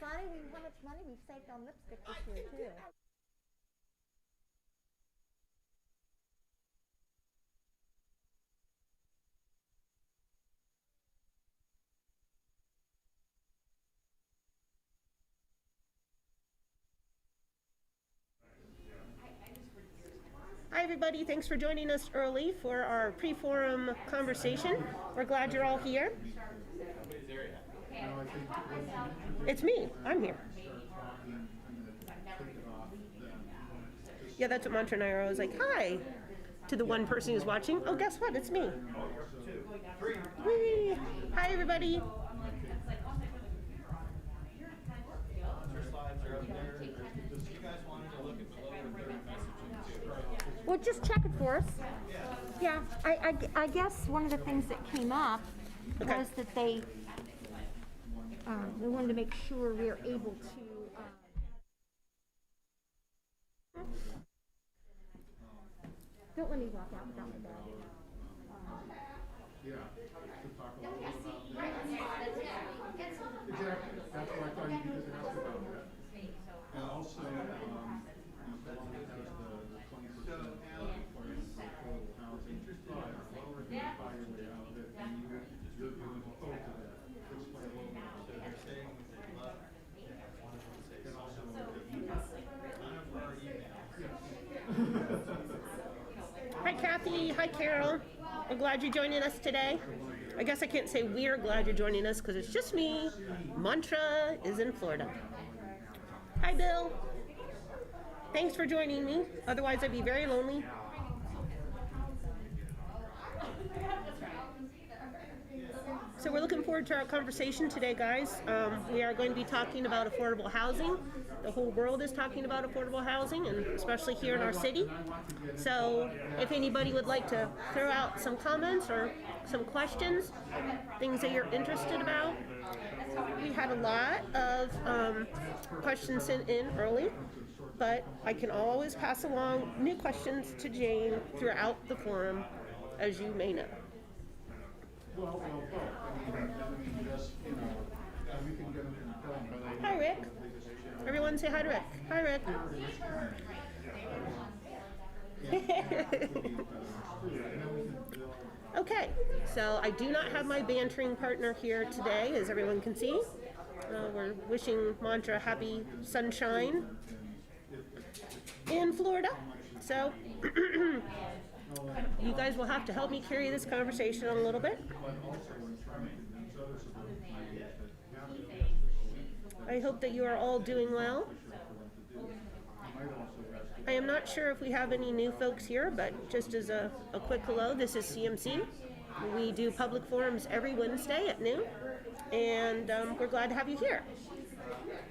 funny how much money we've saved on lipstick this year, too. Hi everybody, thanks for joining us early for our pre-forum conversation. We're glad you're all here. It's me, I'm here. Yeah, that's what Mantra and I are always like, hi, to the one person who's watching. Oh, guess what, it's me. Whee! Hi everybody. Well, just check it for us. Yeah, I guess one of the things that came up was that they wanted to make sure we are able to. Don't let me walk out without my bag. Yeah, to talk a little bit about that. Exactly. That's why I thought you could just ask about that. And also, the one that has the 20% requirement for affordable housing, lower than 5 year way out of it, and you're opposed to that. Explain a little bit about that. And also, Hi Kathy, hi Carol. We're glad you're joining us today. I guess I can't say we're glad you're joining us because it's just me. Mantra is in Florida. Hi Bill. Thanks for joining me. Otherwise I'd be very lonely. So we're looking forward to our conversation today, guys. We are going to be talking about affordable housing. The whole world is talking about affordable housing, and especially here in our city. So if anybody would like to throw out some comments or some questions, things that you're interested about. We had a lot of questions sent in early, but I can always pass along new questions to Jane throughout the forum, as you may know. Hi, Rick. Everyone say hi to Rick. Hi, Rick. Okay, so I do not have my bantering partner here today, as everyone can see. We're wishing Mantra happy sunshine in Florida. So you guys will have to help me carry this conversation on a little bit. I hope that you are all doing well. I am not sure if we have any new folks here, but just as a quick hello, this is CMC. We do public forums every Wednesday at noon, and we're glad to have you here.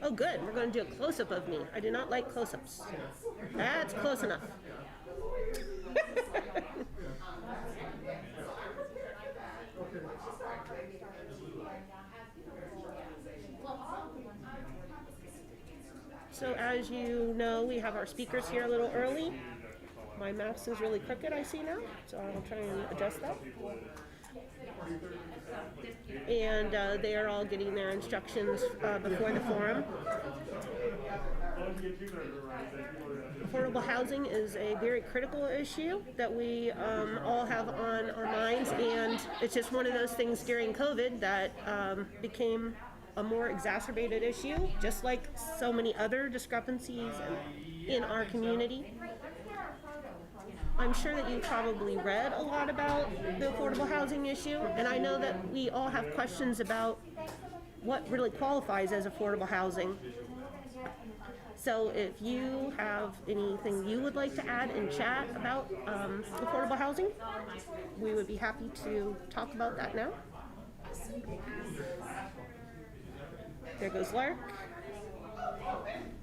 Oh good, we're going to do a close-up of me. I do not like close-ups. That's close enough. So as you know, we have our speakers here a little early. My mouse is really crooked, I see now, so I'll try and adjust that. And they are all getting their instructions before the forum. Affordable housing is a very critical issue that we all have on our minds, and it's just one of those things during COVID that became a more exacerbated issue, just like so many other discrepancies in our community. I'm sure that you probably read a lot about the affordable housing issue, and I know that we all have questions about what really qualifies as affordable housing. So if you have anything you would like to add in chat about affordable housing, we would be happy to talk about that now. There goes Lark.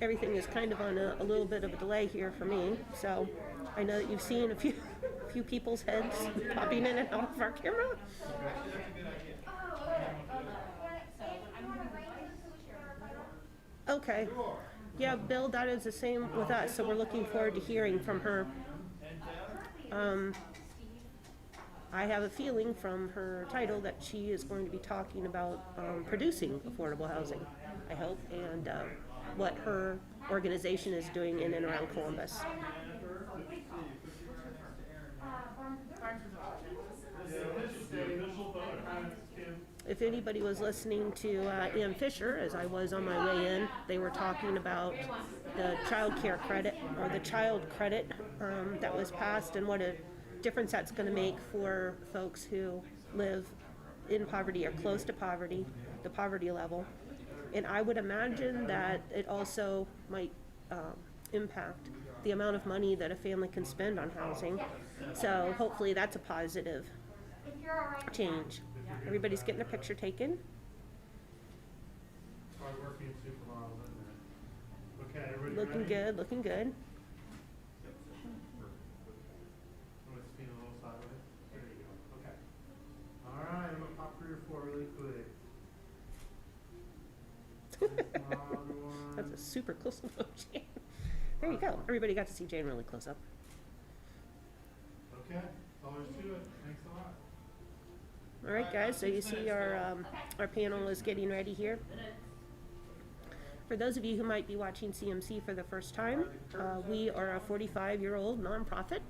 Everything is kind of on a little bit of a delay here for me, so I know that you've seen a few people's heads popping in and out of our camera. Okay. Yeah, Bill, that is the same with us, so we're looking forward to hearing from her. I have a feeling from her title that she is going to be talking about producing affordable housing. I hope, and what her organization is doing in and around Columbus. If anybody was listening to Ann Fisher, as I was on my way in, they were talking about the child care credit, or the child credit that was passed, and what a difference that's going to make for folks who live in poverty or close to poverty, the poverty level. And I would imagine that it also might impact the amount of money that a family can spend on housing. So hopefully that's a positive change. Everybody's getting their picture taken. Hard working supermodel, isn't it? Okay, everybody Looking ready? good, looking good. I'm gonna spin a little sideways. There you go. Okay. All right, I'm gonna pop 3 or 4 really quick. That's a super close up of Jane. There you go. Everybody got to see Jane really close up. Okay, that's all there's to it. Thanks a lot. All right, guys, so you see our panel is getting ready here. For those of you who might be watching CMC for the first time, we are a 45-year-old nonprofit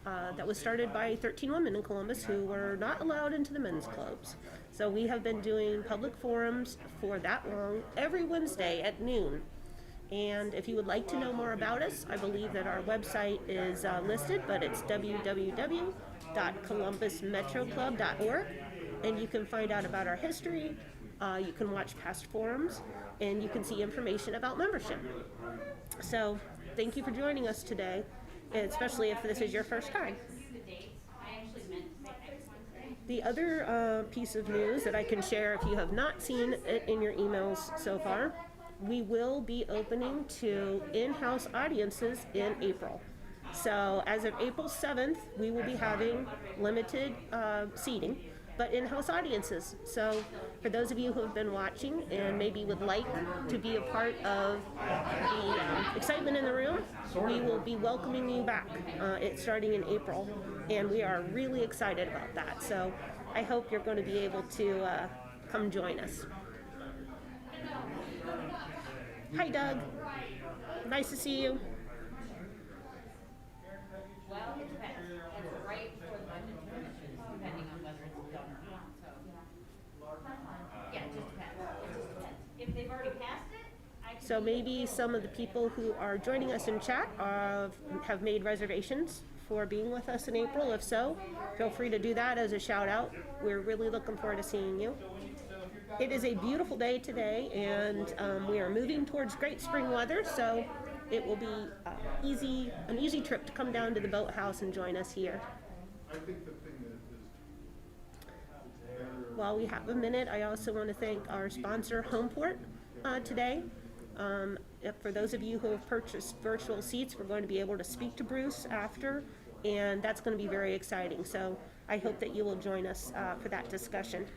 that was started by 13 women in Columbus who were not allowed into the men's clubs. So we have been doing public forums for that long every Wednesday at noon. And if you would like to know more about us, I believe that our website is listed, but it's www.columbusmetroclub.org. And you can find out about our history, you can watch past forums, and you can see information about membership. So thank you for joining us today, and especially if this is your first time. The other piece of news that I can share, if you have not seen it in your emails so far, we will be opening to in-house audiences in April. So as of April 7th, we will be having limited seating, but in-house audiences. So for those of you who have been watching and maybe would like to be a part of the excitement in the room, we will be welcoming you back. It's starting in April, and we are really excited about that. So I hope you're going to be able to come join us. Hi, Doug. Nice to see you. Well, it depends. It's right before the budget commission, depending on whether it's done or not, so. Yeah, it just depends. It just depends. If they've already passed it, I can. So maybe some of the people who are joining us in chat have made reservations for being with us in April. If so, feel free to do that as a shout out. We're really looking forward to seeing you. It is a beautiful day today, and we are moving towards great spring weather, so it will be an easy trip to come down to the boathouse and join us here. I think the thing that is better. While we have a minute, I also want to thank our sponsor, Homeport, today. For those of you who have purchased virtual seats, we're going to be able to speak to Bruce after, and that's going to be very exciting. So I hope that you will join us for that discussion.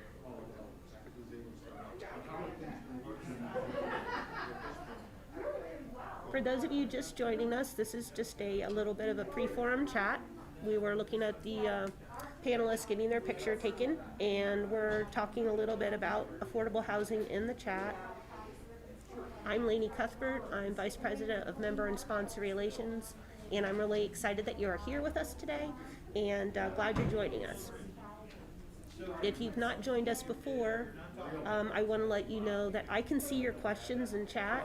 For those of you just joining us, this is just a little bit of a pre-forum chat. We were looking at the panelists getting their picture taken, and we're talking a little bit about affordable housing in the chat. I'm Lainey Cuthbert. I'm Vice President of Member and Sponsor Relations, and I'm really excited that you're here with us today, and glad you're joining us. If you've not joined us before, I want to let you know that I can see your questions in chat.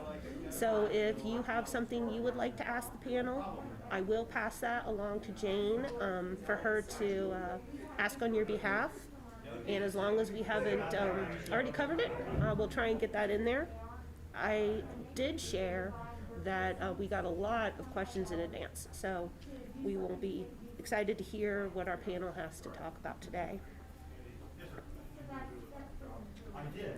So if you have something you would like to ask the panel, I will pass that along to Jane for her to ask on your behalf. And as long as we haven't already covered it, we'll try and get that in there. I did share that we got a lot of questions in advance, so we will be excited to hear what our panel has to talk about today. I did.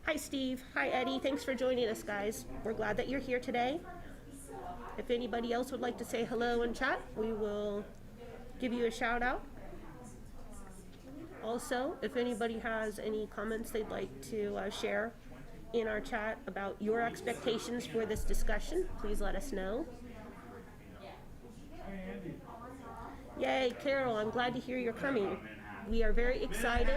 Hi, Steve. Hi, Eddie. Thanks for joining us, guys. We're glad that you're here today. If anybody else would like to say hello in chat, we will give you a shout out. Also, if anybody has any comments they'd like to share in our chat about your expectations for this discussion, please let us know. Yay, Carol, I'm glad to hear you're coming. We are very excited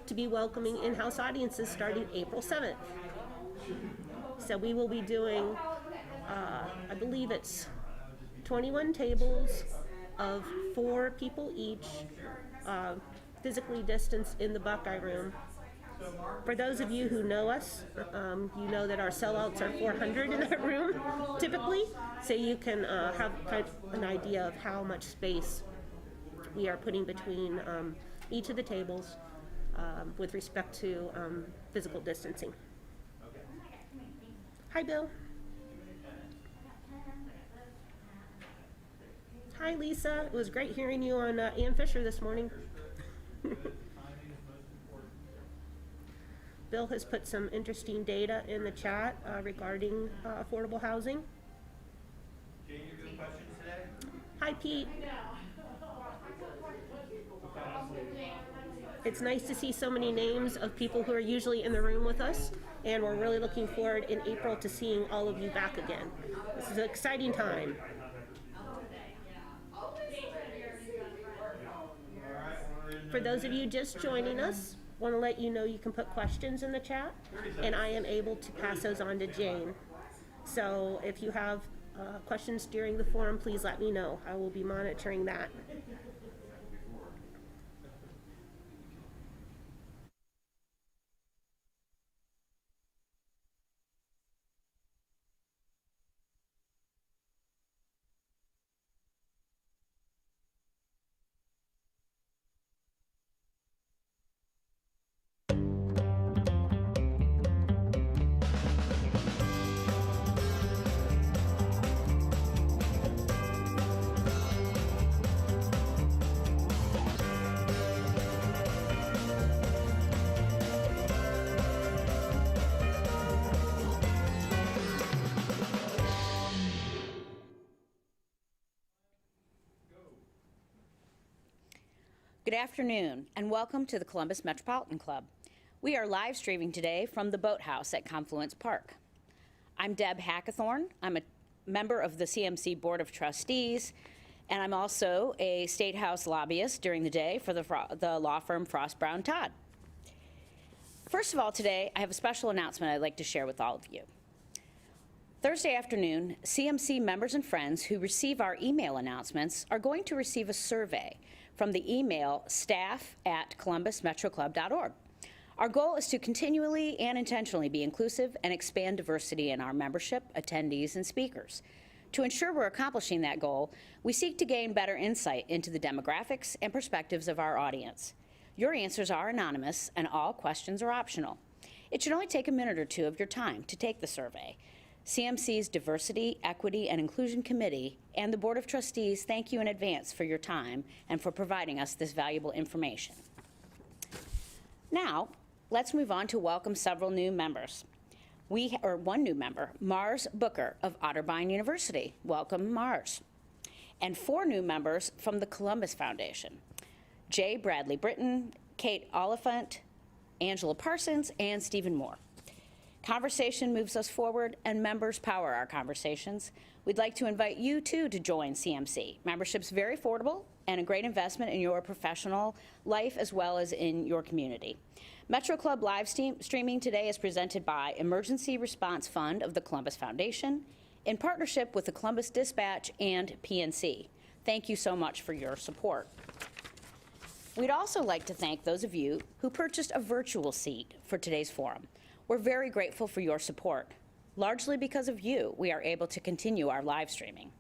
to be welcoming in-house audiences starting April 7th. So we will be doing, I believe it's 21 tables of 4 people each, physically distanced in the Buckeye Room. For those of you who know us, you know that our sellouts are 400 in that room, typically, so you can have kind of an idea of how much space we are putting between each of the tables with respect to physical distancing. Hi, Bill. Hi, Lisa. It was great hearing you on Ann Fisher this morning. Bill has put some interesting data in the chat regarding affordable housing. Jane, you got questions today? Hi, Pete. It's nice to see so many names of people who are usually in the room with us, and we're really looking forward in April to seeing all of you back again. This is an exciting time. For those of you just joining us, want to let you know you can put questions in the chat, and I am able to pass those on to Jane. So if you have questions during the forum, please let me know. I will be monitoring that. Good afternoon, and welcome to the Columbus Metropolitan Club. We are live streaming today from the Boathouse at Confluence Park. I'm Deb Hackathorn. I'm a member of the CMC Board of Trustees, and I'm also a State House lobbyist during the day for the law firm Frost Brown Todd. First of all, today, I have a special announcement I'd like to share with all of you. Thursday afternoon, CMC members and friends who receive our email announcements are going to receive a survey from the email staff@columbusmetroclub.org. Our goal is to continually and intentionally be inclusive and expand diversity in our membership, attendees, and speakers. To ensure we're accomplishing that goal, we seek to gain better insight into the demographics and perspectives of our audience. Your answers are anonymous, and all questions are optional. It should only take a minute or two of your time to take the survey. CMC's Diversity, Equity, and Inclusion Committee and the Board of Trustees thank you in advance for your time and for providing us this valuable information. Now, let's move on to welcome several new members. One new member, Mars Booker of Otterbein University. Welcome, Mars. And 4 new members from the Columbus Foundation. J. Bradley Britton, Kate Oliphant, Angela Parsons, and Stephen Moore. Conversation moves us forward, and members power our conversations. We'd like to invite you, too, to join CMC. Membership's very affordable and a great investment in your professional life as well as in your community. Metro Club live streaming today is presented by Emergency Response Fund of the Columbus Foundation in partnership with the Columbus Dispatch and PNC. Thank you so much for your support. We'd also like to thank those of you who purchased a virtual seat for today's forum. We're very grateful for your support. Largely because of you, we are able to continue our live streaming.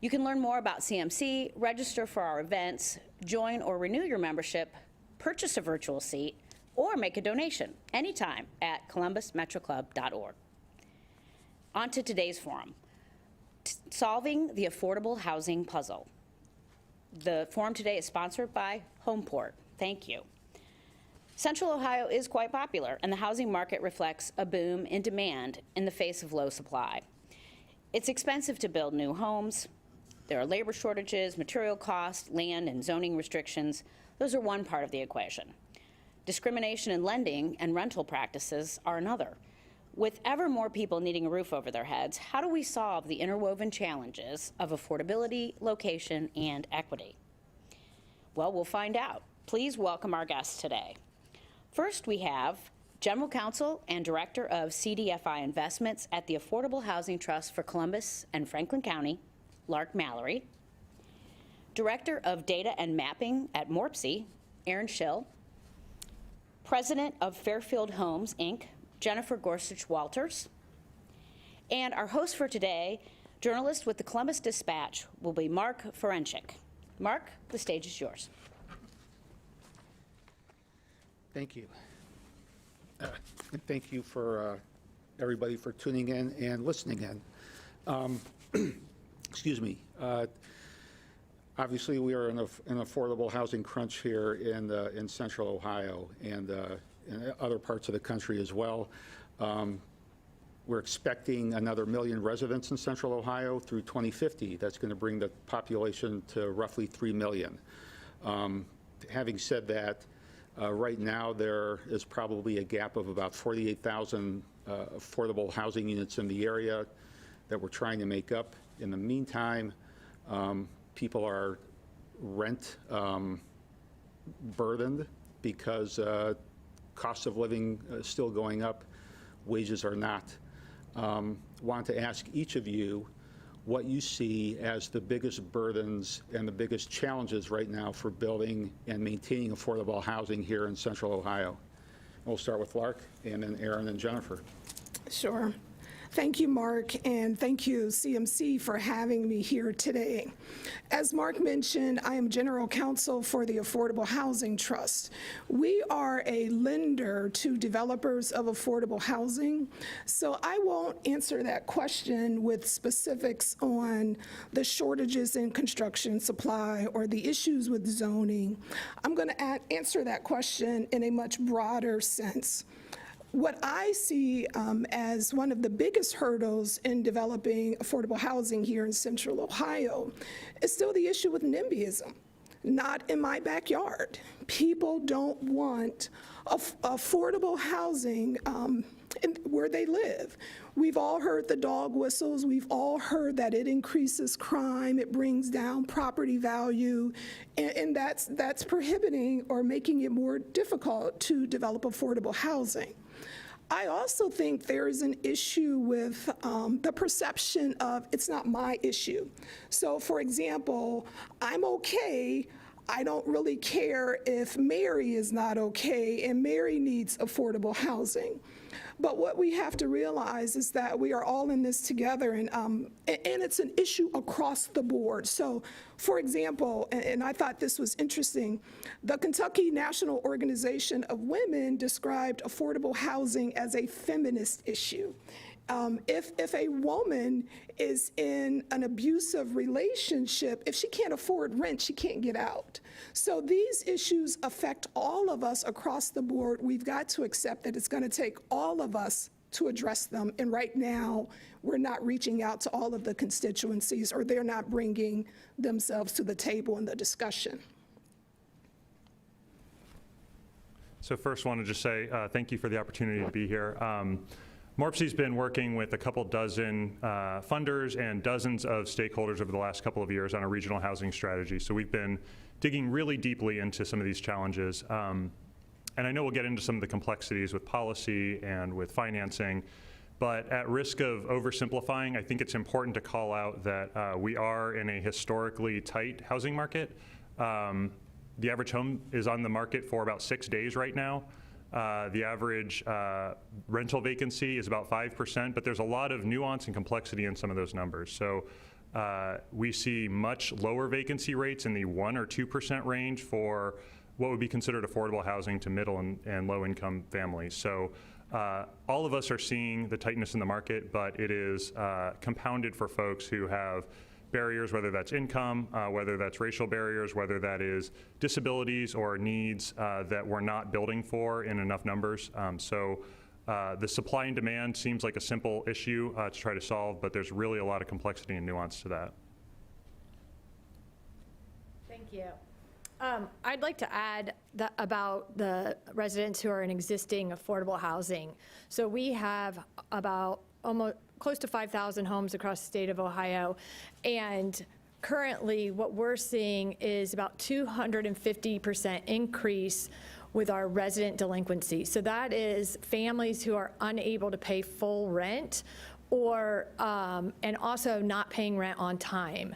You can learn more about CMC, register for our events, join or renew your membership, purchase a virtual seat, or make a donation anytime at columbusmetroclub.org. On to today's forum, Solving the Affordable Housing Puzzle. The forum today is sponsored by Homeport. Thank you. Central Ohio is quite popular, and the housing market reflects a boom in demand in the face of low supply. It's expensive to build new homes. There are labor shortages, material costs, land and zoning restrictions. Those are one part of the equation. Discrimination in lending and rental practices are another. With ever more people needing a roof over their heads, how do we solve the interwoven challenges of affordability, location, and equity? Well, we'll find out. Please welcome our guests today. First, we have General Counsel and Director of CDFI Investments at the Affordable Housing Trust for Columbus and Franklin County, Lark Mallory. Director of Data and Mapping at MORPC, Schill. President of Fairfield Homes, Inc., Jennifer Gorsuch Walters. And our host for today, journalist with the Columbus Dispatch, will be Mark Ferenchik. Mark, the stage is yours. Thank you. And thank you for everybody for tuning in and listening in. Excuse me. Obviously, we are in an affordable housing crunch here in Central Ohio and in other parts of the country as well. We're expecting another 1 million residents in Central Ohio through 2050. That's going to bring the population to roughly 3 million. Having said that, right now there is probably a gap of about 48,000 affordable housing units in the area that we're trying to make up. In the meantime, people are rent burdened because cost of living is still going up, wages are not. Want to ask each of you what you see as the biggest burdens and the biggest challenges right now for building and maintaining affordable housing here in Central Ohio. We'll start with Lark, and then Aaron and Jennifer. Sure. Thank you, Mark, and thank you, CMC, for having me here today. As Mark mentioned, I am General Counsel for the Affordable Housing Trust. We are a lender to developers of affordable housing, so I won't answer that question with specifics on the shortages in construction supply or the issues with zoning. I'm going to answer that question in a much broader sense. What I see as one of the biggest hurdles in developing affordable housing here in Central Ohio is still the issue with NIMBYism. Not in my backyard. People don't want affordable housing where they live. We've all heard the dog whistles. We've all heard that it increases crime, it brings down property value, and that's prohibiting or making it more difficult to develop affordable housing. I also think there is an issue with the perception of it's not my issue. So, for example, I'm okay. I don't really care if Mary is not okay, and Mary needs affordable housing. But what we have to realize is that we are all in this together, and it's an issue across the board. So, for example, and I thought this was interesting, the Kentucky National Organization of Women described affordable housing as a feminist issue. If a woman is in an abusive relationship, if she can't afford rent, she can't get out. So these issues affect all of us across the board. We've got to accept that it's going to take all of us to address them. And right now, we're not reaching out to all of the constituencies, or they're not bringing themselves to the table in the discussion. So first, I want to just say thank you for the opportunity to be here. MORPC's been working with a couple dozen funders and dozens of stakeholders over the last couple of years on a regional housing strategy. So we've been digging really deeply into some of these challenges. And I know we'll get into some of the complexities with policy and with financing, but at risk of oversimplifying, I think it's important to call out that we are in a historically tight housing market. The average home is on the market for about 6 days right now. The average rental vacancy is about 5%, but there's a lot of nuance and complexity in some of those numbers. So we see much lower vacancy rates in the 1 or 2% range for what would be considered affordable housing to middle and low income families. So all of us are seeing the tightness in the market, but it is compounded for folks who have barriers, whether that's income, whether that's racial barriers, whether that is disabilities or needs that we're not building for in enough numbers. So the supply and demand seems like a simple issue to try to solve, but there's really a lot of complexity and nuance to that. Thank you. I'd like to add about the residents who are in existing affordable housing. So we have about almost close to 5,000 homes across the state of Ohio, and currently what we're seeing is about 250% increase with our resident delinquency. So that is families who are unable to pay full rent, or and also not paying rent on time.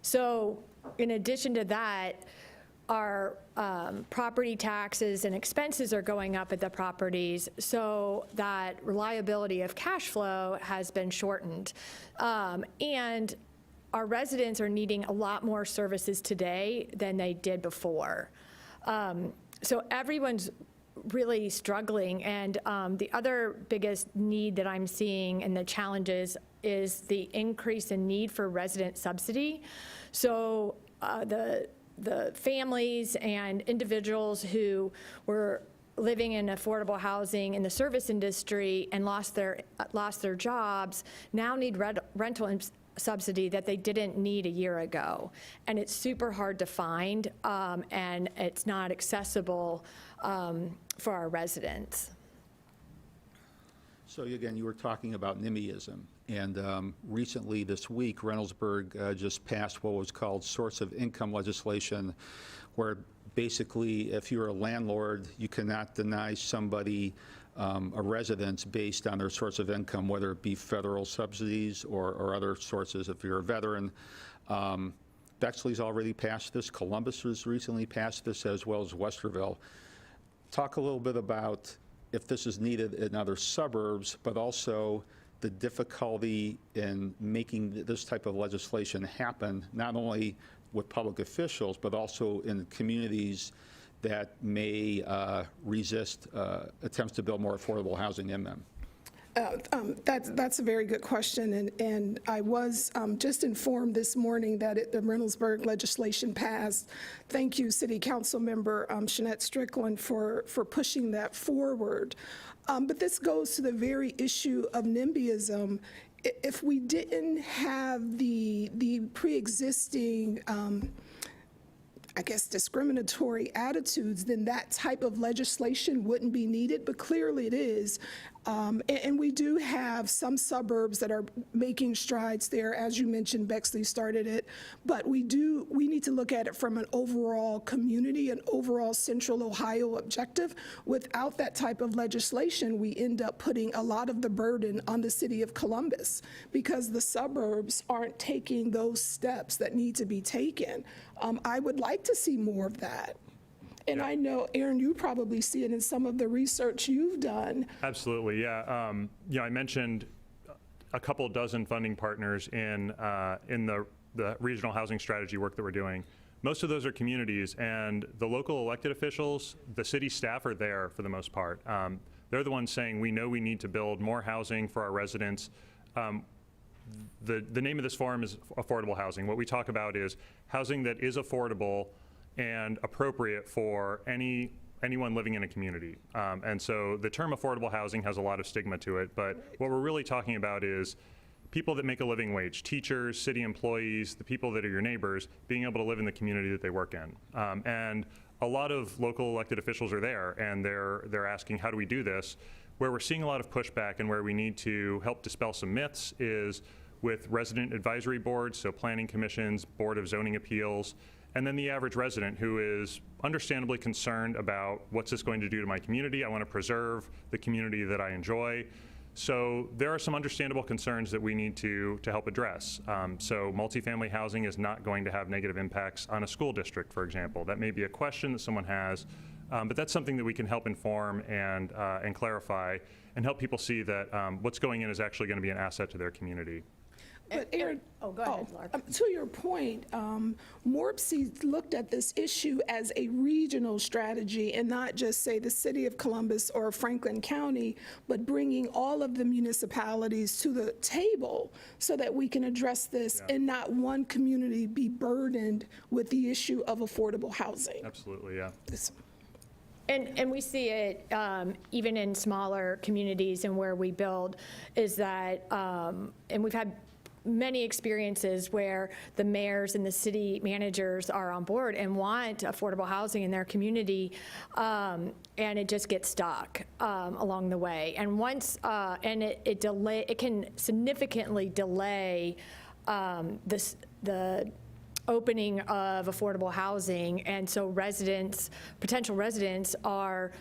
So in addition to that, our property taxes and expenses are going up at the properties, so that reliability of cash flow has been shortened. And our residents are needing a lot more services today than they did before. So everyone's really struggling, and the other biggest need that I'm seeing and the challenges is the increase in need for resident subsidy. So the families and individuals who were living in affordable housing in the service industry and lost their jobs now need rental subsidy that they didn't need a year ago. And it's super hard to find, and it's not accessible for our residents. So again, you were talking about NIMBYism, and recently this week, Reynoldsburg just passed what was called source of income legislation, where basically if you're a landlord, you cannot deny somebody a residence based on their source of income, whether it be federal subsidies or other sources if you're a veteran. Bexley's already passed this. Columbus has recently passed this, as well as Westerville. Talk a little bit about if this is needed in other suburbs, but also the difficulty in making this type of legislation happen, not only with public officials, but also in communities that may resist attempts to build more affordable housing in them. That's a very good question, and I was just informed this morning that the Reynoldsburg legislation passed. Thank you, City Council Member Shanette Strickland, for pushing that forward. But this goes to the very issue of NIMBYism. If we didn't have the pre-existing I guess, discriminatory attitudes, then that type of legislation wouldn't be needed, but clearly it is. And we do have some suburbs that are making strides there. As you mentioned, Bexley started it, but we need to look at it from an overall community, an overall central Ohio objective. Without that type of legislation, we end up putting a lot of the burden on the city of Columbus because the suburbs aren't taking those steps that need to be taken. I would like to see more of that. And I know, Aaron, you probably see it in some of the research you've done. Absolutely, yeah. I mentioned a couple dozen funding partners in the regional housing strategy work that we're doing. Most of those are communities, and the local elected officials, the city staff are there for the most part. They're the ones saying, we know we need to build more housing for our residents. The name of this forum is affordable housing. What we talk about is housing that is affordable and appropriate for anyone living in a community. And so the term affordable housing has a lot of stigma to it, but what we're really talking about is people that make a living wage, teachers, city employees, the people that are your neighbors, being able to live in the community that they work in. And a lot of local elected officials are there, and they're asking, how do we do this? Where we're seeing a lot of pushback and where we need to help dispel some myths is with resident advisory boards, so planning commissions, board of zoning appeals, and then the average resident who is understandably concerned about what's this going to do to my community. I want to preserve the community that I enjoy. So there are some understandable concerns that we need to help address. So multifamily housing is not going to have negative impacts on a school district, for example. That may be a question that someone has, but that's something that we can help inform and clarify and help people see that what's going in is actually going to be an asset to their community. But Aaron, go ahead, Lark. To your point, MORPC looked at this issue as a regional strategy and not just, say, the city of Columbus or Franklin County, but bringing all of the municipalities to the table so that we can address this and not one community be burdened with the issue of affordable housing. Absolutely, yeah. And we see it even in smaller communities and where we build is that, and we've had many experiences where the mayors and the city managers are on board and want affordable housing in their community, and it just gets stuck along the way. And once, and it can significantly delay the opening of affordable housing, and so potential residents are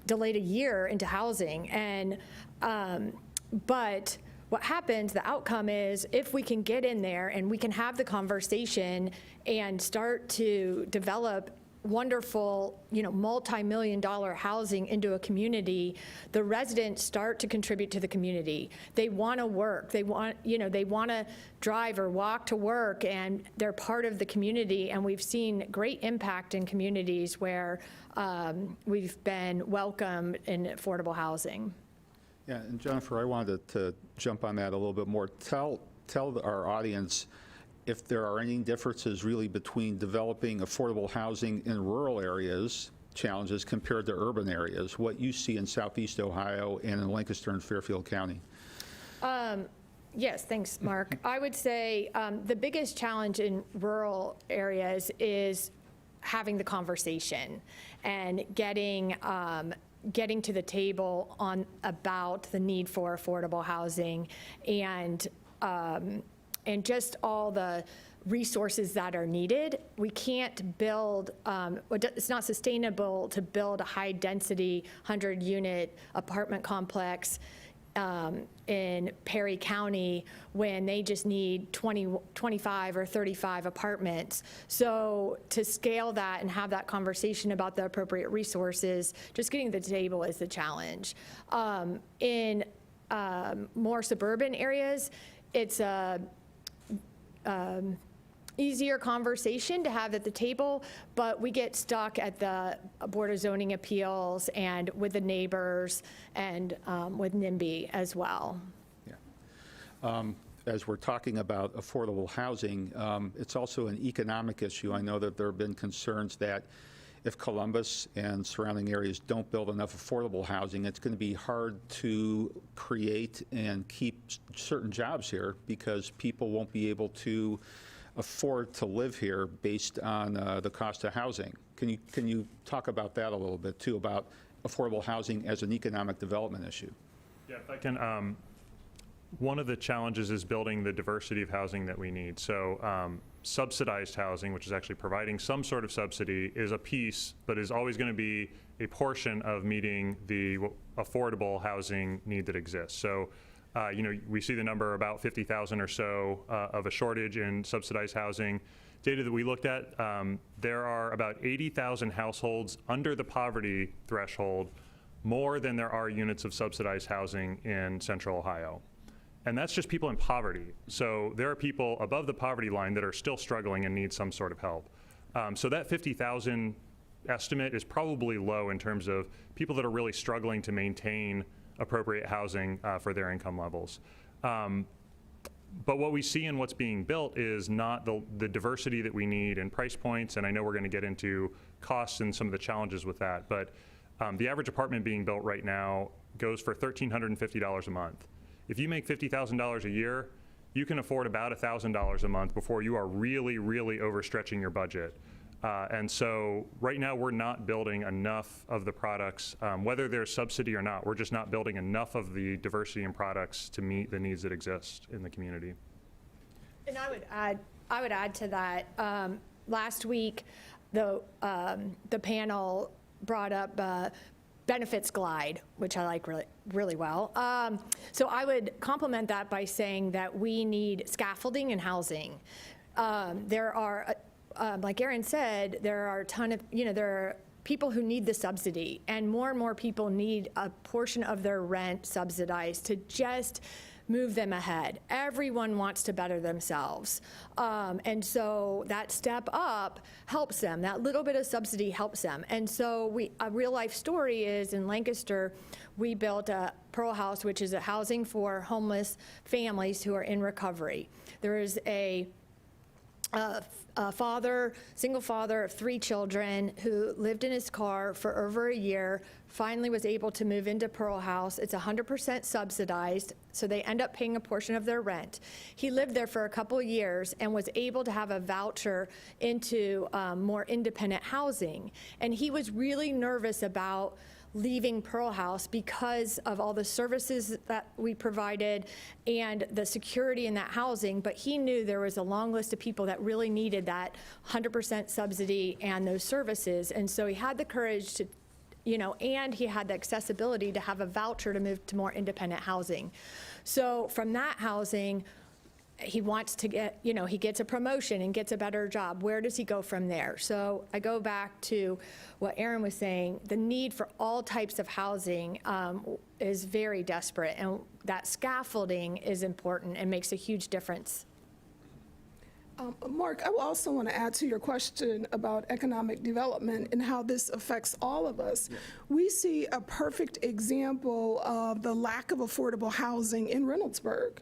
delayed a year into housing. And but what happens, the outcome is, if we can get in there and we can have the conversation and start to develop wonderful, multi-million-dollar housing into a community, the residents start to contribute to the community. They want to work. They want to drive or walk to work, and they're part of the community. And we've seen great impact in communities where we've been welcomed in affordable housing. Yeah, and Jennifer, I wanted to jump on that a little bit more. Tell our audience if there are any differences really between developing affordable housing in rural areas, challenges, compared to urban areas, what you see in Southeast Ohio and in Lancaster and Fairfield County. Yes, thanks, Mark. I would say the biggest challenge in rural areas is having the conversation and getting to the table about the need for affordable housing and just all the resources that are needed. We can't build, it's not sustainable to build a high-density 100-unit apartment complex in Perry County when they just need 25 or 35 apartments. So to scale that and have that conversation about the appropriate resources, just getting to the table is the challenge. In more suburban areas, it's a easier conversation to have at the table, but we get stuck at the Board of Zoning Appeals and with the neighbors and with NIMBY as well. Yeah. As we're talking about affordable housing, it's also an economic issue. I know that there have been concerns that if Columbus and surrounding areas don't build enough affordable housing, it's going to be hard to create and keep certain jobs here because people won't be able to afford to live here based on the cost of housing. Can you talk about that a little bit too, about affordable housing as an economic development issue? Yeah, if I can. One of the challenges is building the diversity of housing that we need. So subsidized housing, which is actually providing some sort of subsidy, is a piece, but is always going to be a portion of meeting the affordable housing need that exists. So we see the number about 50,000 or so of a shortage in subsidized housing. Data that we looked at, there are about 80,000 households under the poverty threshold, more than there are units of subsidized housing in Central Ohio. And that's just people in poverty. So there are people above the poverty line that are still struggling and need some sort of help. So that 50,000 estimate is probably low in terms of people that are really struggling to maintain appropriate housing for their income levels. But what we see in what's being built is not the diversity that we need in price points, and I know we're going to get into costs and some of the challenges with that, but the average apartment being built right now goes for $1,350 a month. If you make $50,000 a year, you can afford about $1,000 a month before you are really, really overstretching your budget. And so right now we're not building enough of the products, whether there's subsidy or not, we're just not building enough of the diversity in products to meet the needs that exist in the community. And I would add to that. Last week, the panel brought up benefits glide, which I like really well. So I would complement that by saying that we need scaffolding and housing. There are, like Aaron said, there are a ton of, there are people who need the subsidy, and more people need a portion of their rent subsidized to just move them ahead. Everyone wants to better themselves. And so that step up helps them. That little bit of subsidy helps them. And so a real life story is in Lancaster, we built a Pearl House, which is a housing for homeless families who are in recovery. There is a single father of 3 children who lived in his car for over a year finally was able to move into Pearl House. It's 100% subsidized, so they end up paying a portion of their rent. He lived there for a couple of years and was able to have a voucher into more independent housing. And he was really nervous about leaving Pearl House because of all the services that we provided and the security in that housing, but he knew there was a long list of people that really needed that 100% subsidy and those services. And so he had the courage to, and he had the accessibility to have a voucher to move to more independent housing. So from that housing, he wants to get, he gets a promotion and gets a better job. Where does he go from there? So I go back to what Aaron was saying. The need for all types of housing is very desperate, and that scaffolding is important and makes a huge difference. Mark, I also want to add to your question about economic development and how this affects all of us. We see a perfect example of the lack of affordable housing in Reynoldsburg.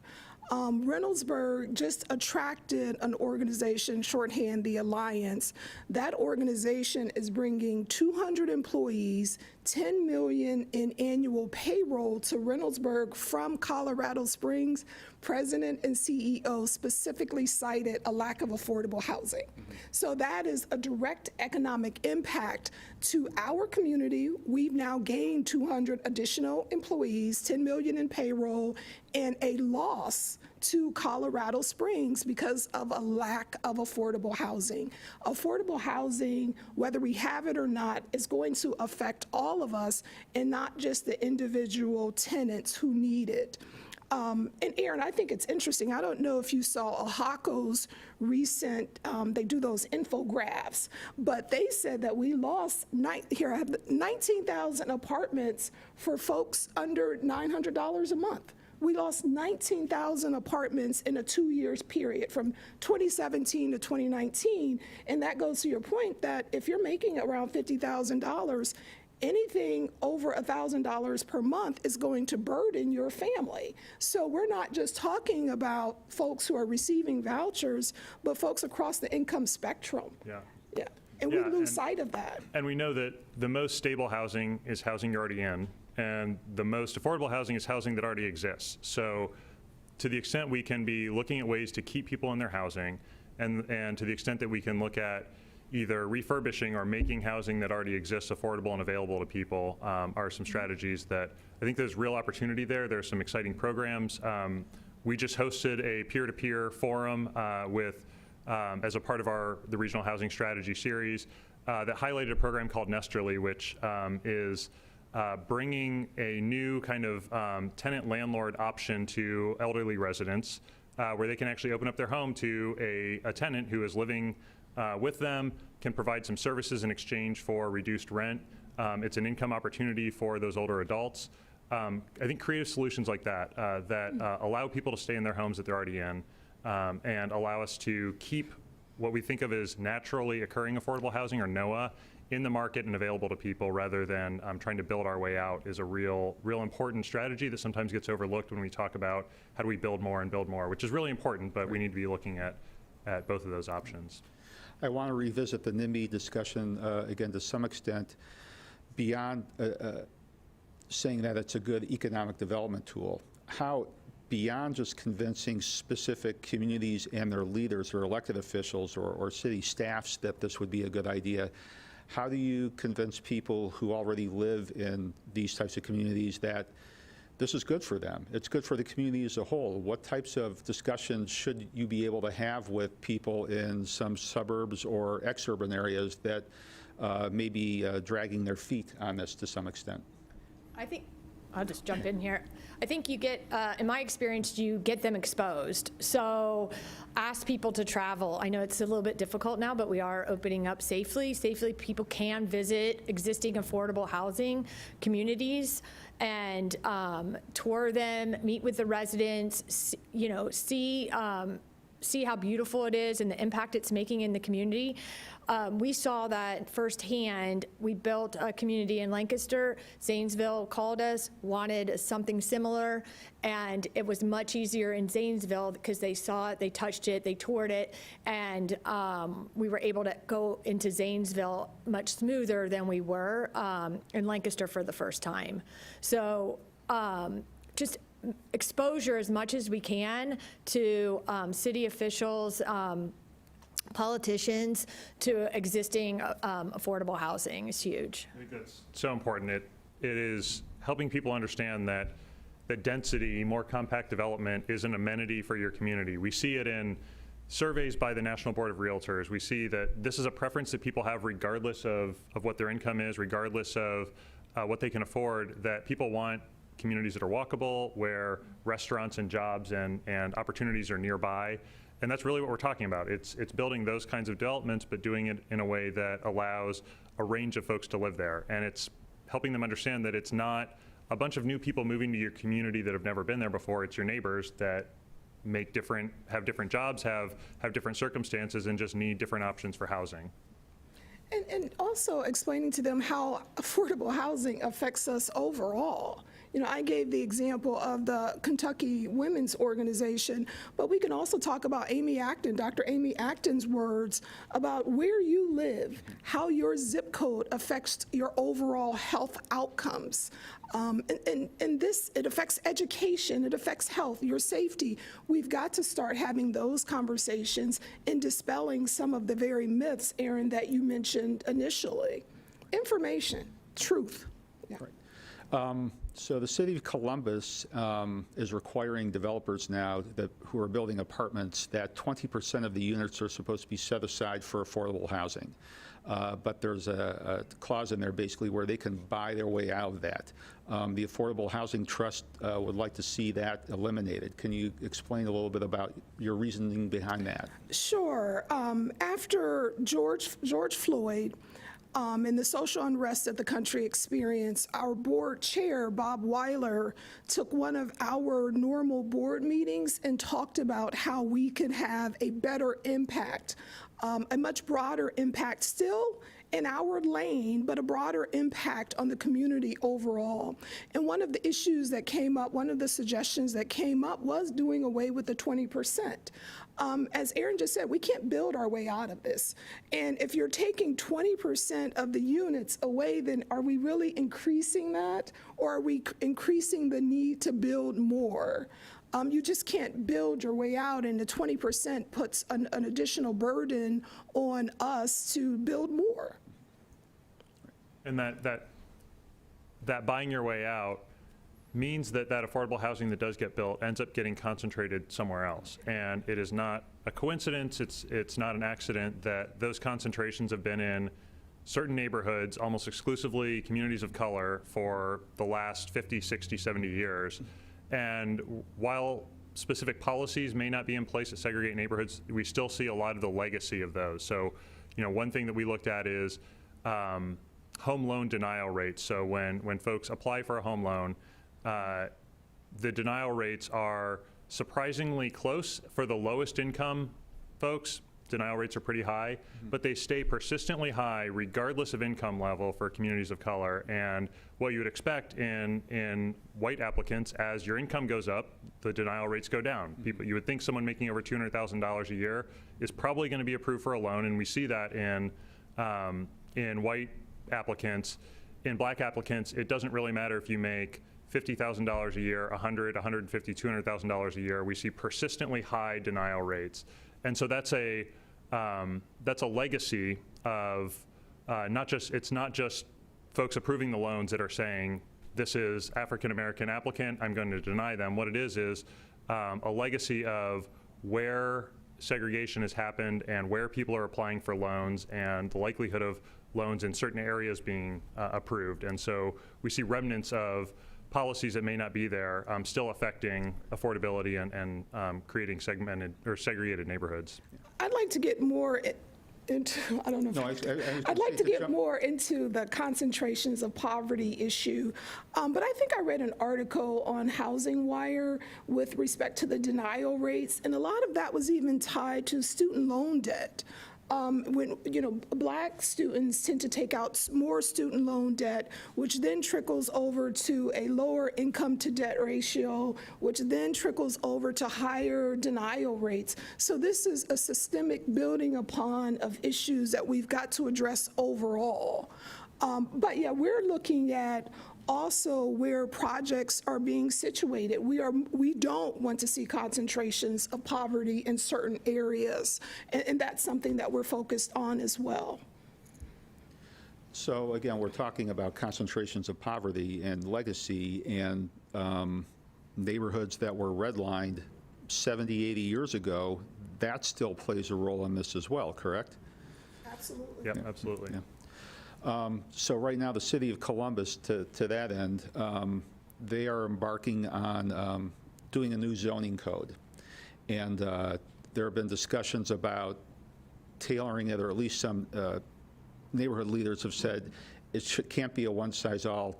Reynoldsburg just attracted an organization, shorthand the Alliance. That organization is bringing 200 employees, $10 million in annual payroll to Reynoldsburg from Colorado Springs. President and CEO specifically cited a lack of affordable housing. So that is a direct economic impact to our community. We've now gained 200 additional employees, $10 million in payroll, and a loss to Colorado Springs because of a lack of affordable housing. Affordable housing, whether we have it or not, is going to affect all of us and not just the individual tenants who need it. And Aaron, I think it's interesting. I don't know if you saw AHACO's recent, they do those infographics, but they said that we lost, here I have 19,000 apartments for folks under $900 a month. We lost 19,000 apartments in a 2 years period from 2017 to 2019. And that goes to your point that if you're making around $50,000, anything over $1,000 per month is going to burden your family. So we're not just talking about folks who are receiving vouchers, but folks across the income spectrum. Yeah. Yeah. And we lose sight of that. And we know that the most stable housing is housing you're already in, and the most affordable housing is housing that already exists. So to the extent we can be looking at ways to keep people in their housing, and to the extent that we can look at either refurbishing or making housing that already exists affordable and available to people are some strategies that I think there's real opportunity there. There's some exciting programs. We just hosted a peer-to-peer forum with, as a part of the Regional Housing Strategy series that highlighted a program called Nesterly, which is bringing a new kind of tenant-landlord option to elderly residents where they can actually open up their home to a tenant who is living with them, can provide some services in exchange for reduced rent. It's an income opportunity for those older adults. I think creative solutions like that that allow people to stay in their homes that they're already in and allow us to keep what we think of as naturally occurring affordable housing, or NOAA, in the market and available to people rather than trying to build our way out is a real important strategy that sometimes gets overlooked when we talk about how do we build more and build more, which is really important, but we need to be looking at both of those options. I want to revisit the NIMBY discussion again to some extent, beyond saying that it's a good economic development tool. How, beyond just convincing specific communities and their leaders or elected officials or city staffs that this would be a good idea, how do you convince people who already live in these types of communities that this is good for them? It's good for the community as a whole. What types of discussions should you be able to have with people in some suburbs or ex-urban areas that may be dragging their feet on this to some extent? I think, I'll just jump in here. I think you get, in my experience, you get them exposed. So ask people to travel. I know it's a little bit difficult now, but we are opening up safely. Safely, people can visit existing affordable housing communities and tour them, meet with the residents, see see how beautiful it is and the impact it's making in the community. We saw that firsthand. We built a community in Lancaster. Zanesville called us, wanted something similar, and it was much easier in Zanesville because they saw it, they touched it, they toured it, and we were able to go into Zanesville much smoother than we were in Lancaster for the first time. So just exposure as much as we can to city officials, politicians, to existing affordable housing is huge. I think that's so important. It is helping people understand that the density, more compact development is an amenity for your community. We see it in surveys by the National Board of Realtors. We see that this is a preference that people have regardless of what their income is, regardless of what they can afford, that people want communities that are walkable, where restaurants and jobs and opportunities are nearby. And that's really what we're talking about. It's building those kinds of developments, but doing it in a way that allows a range of folks to live there. And it's helping them understand that it's not a bunch of new people moving to your community that have never been there before. It's your neighbors that have different jobs, have different circumstances, and just need different options for housing. And also explaining to them how affordable housing affects us overall. You know, I gave the example of the Kentucky Women's Organization, but we can also talk about Amy Acton, Dr. Amy Acton's words about where you live, how your zip code affects your overall health outcomes. And this, it affects education, it affects health, your safety. We've got to start having those conversations and dispelling some of the very myths, Aaron, that you mentioned initially. Information, truth. Yeah. Right. So the city of Columbus is requiring developers now who are building apartments that 20% of the units are supposed to be set aside for affordable housing. But there's a clause in there basically where they can buy their way out of that. The Affordable Housing Trust would like to see that eliminated. Can you explain a little bit about your reasoning behind that? Sure. After George Floyd, and the social unrest that the country experienced, our board chair, Bob Weiler, took one of our normal board meetings and talked about how we could have a better impact, a much broader impact, still in our lane, but a broader impact on the community overall. And one of the issues that came up, one of the suggestions that came up was doing away with the 20%. As Aaron just said, we can't build our way out of this. And if you're taking 20% of the units away, then are we really increasing that? Or are we increasing the need to build more? You just can't build your way out, and the 20% puts an additional burden on us to build more. And that buying your way out means that affordable housing that does get built ends up getting concentrated somewhere else. And it is not a coincidence, it's not an accident that those concentrations have been in certain neighborhoods, almost exclusively communities of color, for the last 50, 60, 70 years. And while specific policies may not be in place to segregate neighborhoods, we still see a lot of the legacy of those. So, you know, one thing that we looked at is home loan denial rates. So when folks apply for a home loan, the denial rates are surprisingly close for the lowest income folks. Denial rates are pretty high, but they stay persistently high regardless of income level for communities of color. And what you would expect in white applicants, as your income goes up, the denial rates go down. You would think someone making over $200,000 a year is probably going to be approved for a loan, and we see that in white applicants. In black applicants, it doesn't really matter if you make $50,000 a year, $100,000, $150,000, $200,000 a year. We see persistently high denial rates. And so that's a legacy of it's not just folks approving the loans that are saying, this is African-American applicant, I'm going to deny them. What it is a legacy of where segregation has happened and where people are applying for loans and the likelihood of loans in certain areas being approved. And so we see remnants of policies that may not be there still affecting affordability and creating segmented or segregated neighborhoods. I'd like to get more into, I don't know if No, I was gonna I'd like say to to get jump- more into the concentrations of poverty issue. But I think I read an article on Housing Wire with respect to the denial rates, and a lot of that was even tied to student loan debt. When, Black students tend to take out more student loan debt, which then trickles over to a lower income to debt ratio, which then trickles over to higher denial rates. So this is a systemic building upon of issues that we've got to address overall. But yeah, we're looking at also where projects are being situated. We don't want to see concentrations of poverty in certain areas, and that's something that we're focused on as well. So again, we're talking about concentrations of poverty and legacy and neighborhoods that were redlined 70, 80 years ago. That still plays a role in this as well, correct? Absolutely. Yep, absolutely. Yeah. So right now, the city of Columbus, to that end, they are embarking on doing a new zoning code. And there have been discussions about tailoring it, or at least some neighborhood leaders have said can't be a one-size-fits-all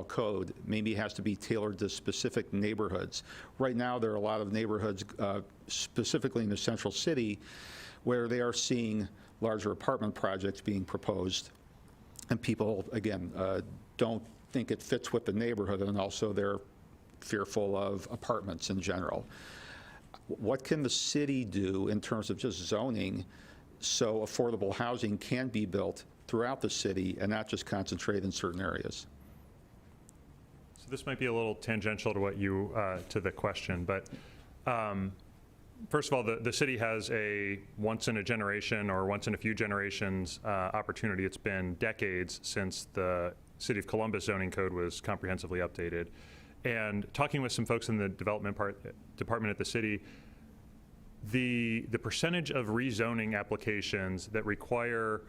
code. Maybe it has to be tailored to specific neighborhoods. Right now, there are a lot of neighborhoods, specifically in the central city, where they are seeing larger apartment projects being proposed, and people, again, don't think it fits with the neighborhood, and also they're fearful of apartments in general. What can the city do in terms of just zoning so affordable housing can be built throughout the city and not just concentrate in certain areas? So this might be a little tangential to what you, to the question, but first of all, the city has a once in a generation or once in a few generations opportunity. It's been decades since the City of Columbus zoning code was comprehensively updated. And talking with some folks in the development department at the city, the percentage of rezoning applications that require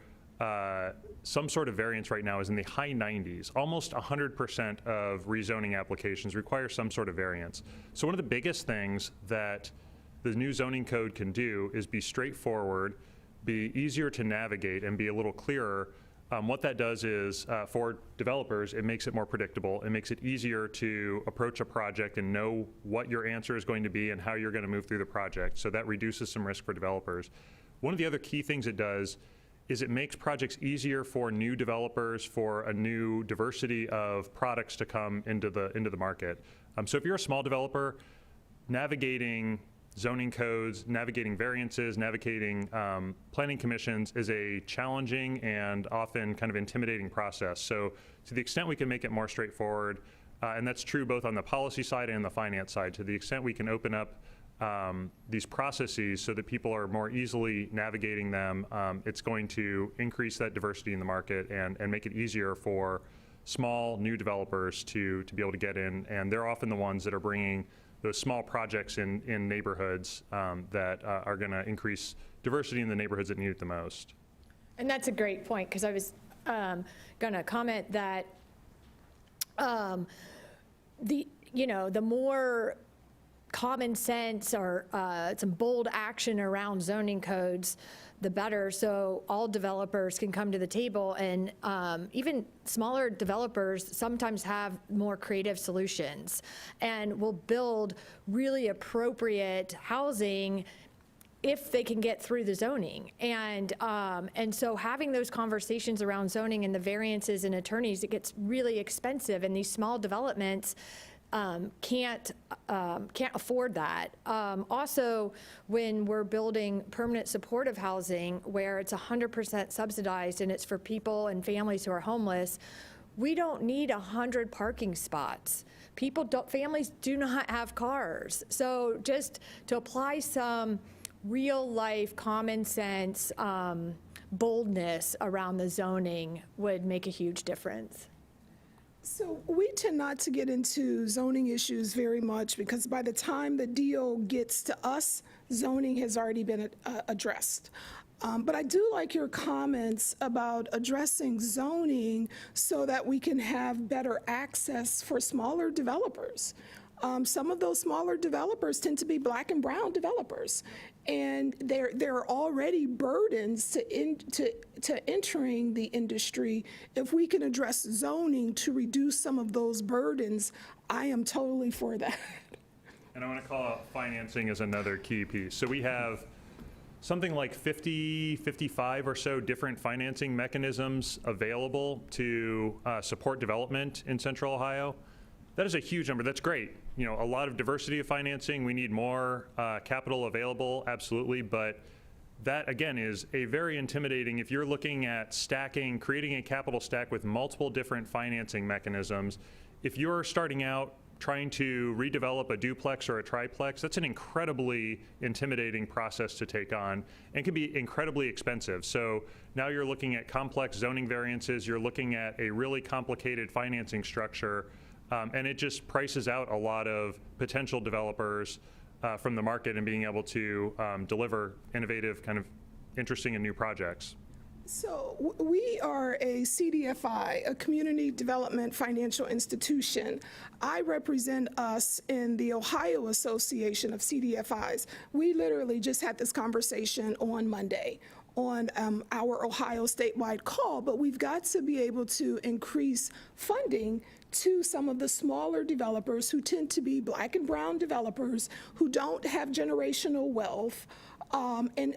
some sort of variance right now is in the high 90s. Almost 100% of rezoning applications require some sort of variance. So one of the biggest things that the new zoning code can do is be straightforward, be easier to navigate, and be a little clearer. What that does is, for developers, it makes it more predictable. It makes it easier to approach a project and know what your answer is going to be and how you're going to move through the project. So that reduces some risk for developers. One of the other key things it does is it makes projects easier for new developers, for a new diversity of products to come into the market. So if you're a small developer, navigating zoning codes, navigating variances, navigating planning commissions is a challenging and often kind of intimidating process. So to the extent we can make it more straightforward, and that's true both on the policy side and the finance side, to the extent we can open up these processes so that people are more easily navigating them, it's going to increase that diversity in the market and make it easier for small new developers to be able to get in. And they're often the ones that are bringing those small projects in neighborhoods that are going to increase diversity in the neighborhoods that need it the most. And that's a great point, because I was going to comment that the more common sense or some bold action around zoning codes, the better, so all developers can come to the table, and even smaller developers sometimes have more creative solutions and will build really appropriate housing if they can get through the zoning. And so having those conversations around zoning and the variances and attorneys, it gets really expensive, and these small developments can't afford that. Also, when we're building permanent supportive housing where it's 100% subsidized and it's for people and families who are homeless, we don't need 100 parking spots. Families do not have cars. So just to apply some real life common sense boldness around the zoning would make a huge difference. So we tend not to get into zoning issues very much, because by the time the deal gets to us, zoning has already been addressed. But I do like your comments about addressing zoning so that we can have better access for smaller developers. Some of those smaller developers tend to be Black and brown developers, and there are already burdens to entering the industry. If we can address zoning to reduce some of those burdens, I am totally for that. And I want to call out financing as another key piece. So we have something like 55 or so different financing mechanisms available to support development in Central Ohio. That is a huge number. That's great. You know, a lot of diversity of financing. We need more capital available, absolutely. But that, again, is a very intimidating, if you're looking at stacking, creating a capital stack with multiple different financing mechanisms, if you're starting out trying to redevelop a duplex or a triplex, that's an incredibly intimidating process to take on and can be incredibly expensive. So now you're looking at complex zoning variances, you're looking at a really complicated financing structure, and it just prices out a lot of potential developers from the market and being able to deliver innovative, kind of interesting and new projects. So we are a CDFI, a community development financial institution. I represent us in the Ohio Association of CDFIs. We literally just had this conversation on Monday on our Ohio statewide call, but we've got to be able to increase funding to some of the smaller developers who tend to be Black and brown developers who don't have generational wealth, and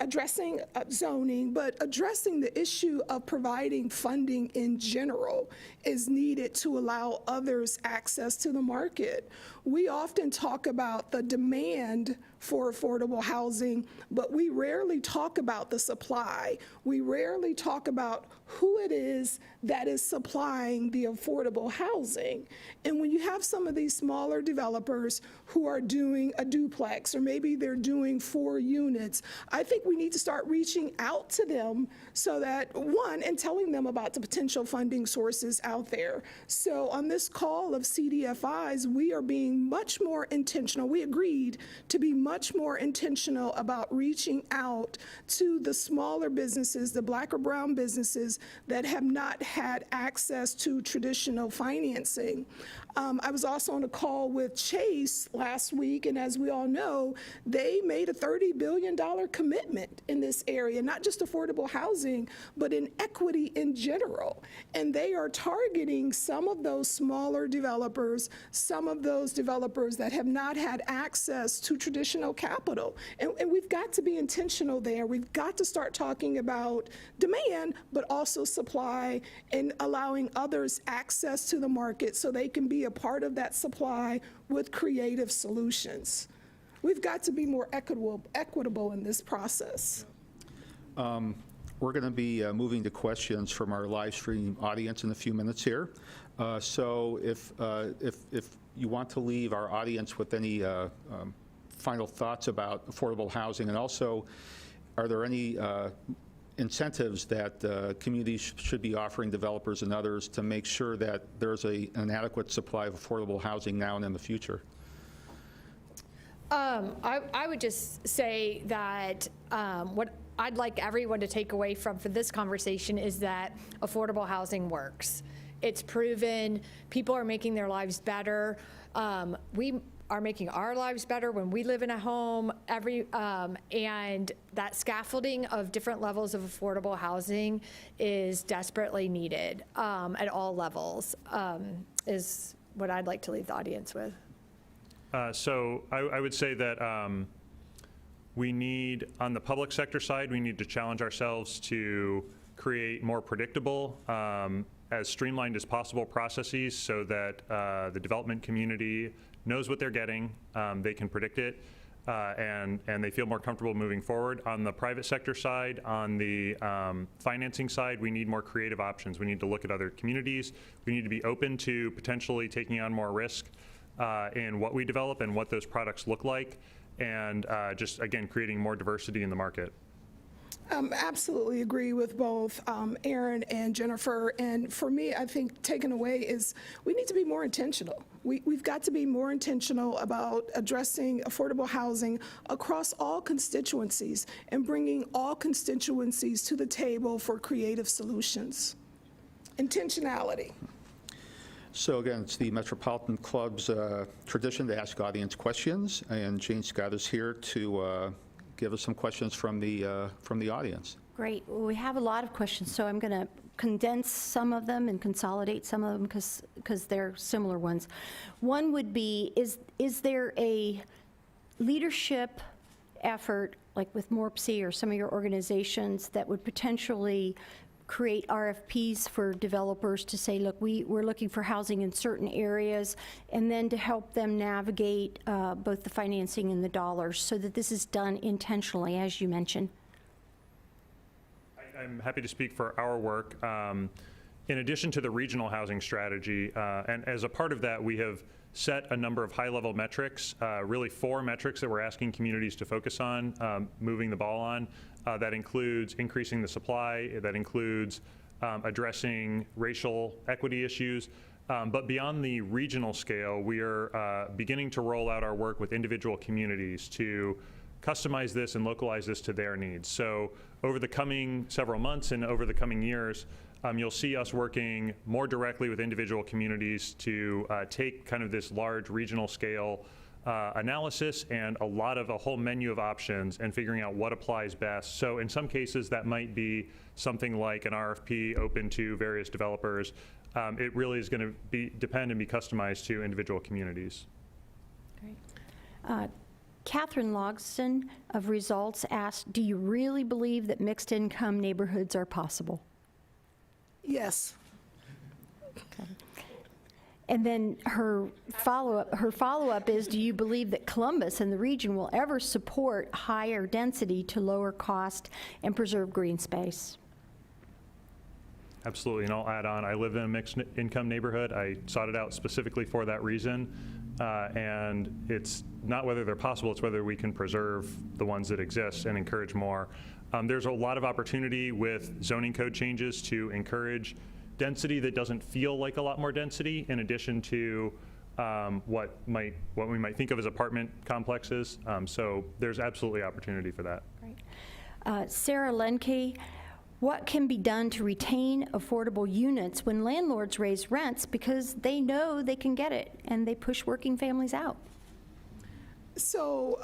addressing zoning, but addressing the issue of providing funding in general is needed to allow others access to the market. We often talk about the demand for affordable housing, but we rarely talk about the supply. We rarely talk about who it is that is supplying the affordable housing. And when you have some of these smaller developers who are doing a duplex, or maybe they're doing 4 units, I think we need to start reaching out to them so that, one, and telling them about the potential funding sources out there. So on this call of CDFIs, we are being much more intentional. We agreed to be much more intentional about reaching out to the smaller businesses, the Black or brown businesses that have not had access to traditional financing. I was also on a call with Chase last week, and as we all know, they made a $30 billion commitment in this area, not just affordable housing, but in equity in general. And they are targeting some of those smaller developers, some of those developers that have not had access to traditional capital. And we've got to be intentional there. We've got to start talking about demand, but also supply, and allowing others access to the market so they can be a part of that supply with creative solutions. We've got to be more equitable in this process. We're going to be moving to questions from our live stream audience in a few minutes here. So if you want to leave our audience with any final thoughts about affordable housing, and also, are there any incentives that communities should be offering developers and others to make sure that there's an adequate supply of affordable housing now and in the future? I would just say that what I'd like everyone to take away from this conversation is that affordable housing works. It's proven. People are making their lives better. We are making our lives better when we live in a home. And that scaffolding of different levels of affordable housing is desperately needed at all levels, is what I'd like to leave the audience with. So I would say that we need, on the public sector side, we need to challenge ourselves to create more predictable, as streamlined as possible processes so that the development community knows what they're getting, they can predict it, and they feel more comfortable moving forward. On the private sector side, on the financing side, we need more creative options. We need to look at other communities. We need to be open to potentially taking on more risk in what we develop and what those products look like, and just, again, creating more diversity in the market. Absolutely agree with both Aaron and Jennifer. And for me, I think taken away is we need to be more intentional. We've got to be more intentional about addressing affordable housing across all constituencies and bringing all constituencies to the table for creative solutions. Intentionality. So again, it's the Metropolitan Club's tradition to ask audience questions, and Jane Scott is here to give us some questions from the audience. Great. Well, we have a lot of questions, so I'm going to condense some of them and consolidate some of them because they're similar ones. One would be, is there a leadership effort, like with MORPC or some of your organizations, that would potentially create RFPs for developers to say, look, we're looking for housing in certain areas, and then to help them navigate both the financing and the dollars so that this is done intentionally, as you mentioned? I'm happy to speak for our work. In addition to the regional housing strategy, and as a part of that, we have set a number of high-level metrics, really 4 metrics that we're asking communities to focus on, moving the ball on. That includes increasing the supply, that includes addressing racial equity issues. But beyond the regional scale, we are beginning to roll out our work with individual communities to customize this and localize this to their needs. So over the coming several months and over the coming years, you'll see us working more directly with individual communities to take kind of this large regional scale analysis and a whole menu of options and figuring out what applies best. So in some cases that might be something like an RFP open to various developers. It really is going to depend and be customized to individual communities. Great. Catherine Logston of Results asked, do you really believe that mixed income neighborhoods are possible? Yes. Okay. And then her follow-up is, do you believe that Columbus and the region will ever support higher density to lower cost and preserve green space? Absolutely, and I'll add on, I live in a mixed income neighborhood. I sought it out specifically for that reason. And it's not whether they're possible, it's whether we can preserve the ones that exist and encourage more. There's a lot of opportunity with zoning code changes to encourage density that doesn't feel like a lot more density, in addition to what we might think of as apartment complexes. So there's absolutely opportunity for that. Great. Sarah Lenke, what can be done to retain affordable units when landlords raise rents because they know they can get it and they push working families out? So,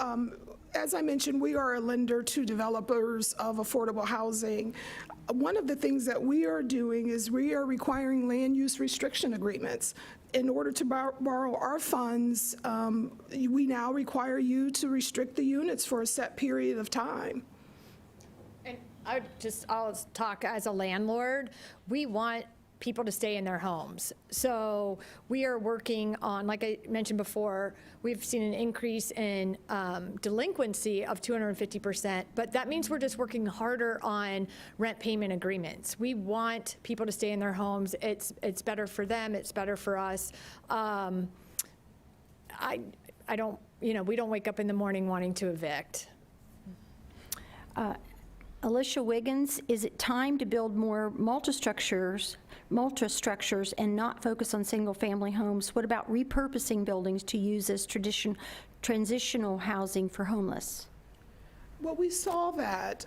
as I mentioned, we are a lender to developers of affordable housing. One of the things that we are doing is we are requiring land use restriction agreements. In order to borrow our funds, we now require you to restrict the units for a set period of time. And I'll talk as a landlord. We want people to stay in their homes. So we are working on, like I mentioned before, we've seen an increase in delinquency of 250%, but that means we're just working harder on rent payment agreements. We want people to stay in their homes. It's better for them, it's better for us. I don't, we don't wake up in the morning wanting to evict. Alicia Wiggins, is it time to build more multi-structures and not focus on single-family homes? What about repurposing buildings to use as transitional housing for homeless? Well, we saw that.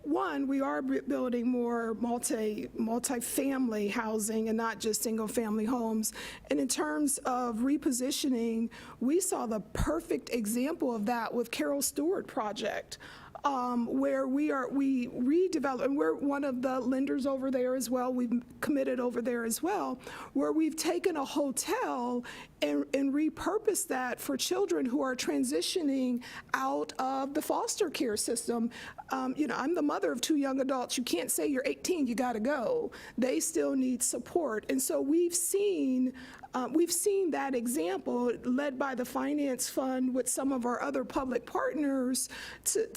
One, we are building more multi-family housing and not just single-family homes. And in terms of repositioning, we saw the perfect example of that with Carol Stewart project. Where we redevelop, and we're one of the lenders over there as well. We've committed over there as well, where we've taken a hotel and repurposed that for children who are transitioning out of the foster care system. I'm the mother of 2 young adults. You can't say you're 18, you got to go. They still need support, and so we've seen that example led by the Finance Fund with some of our other public partners to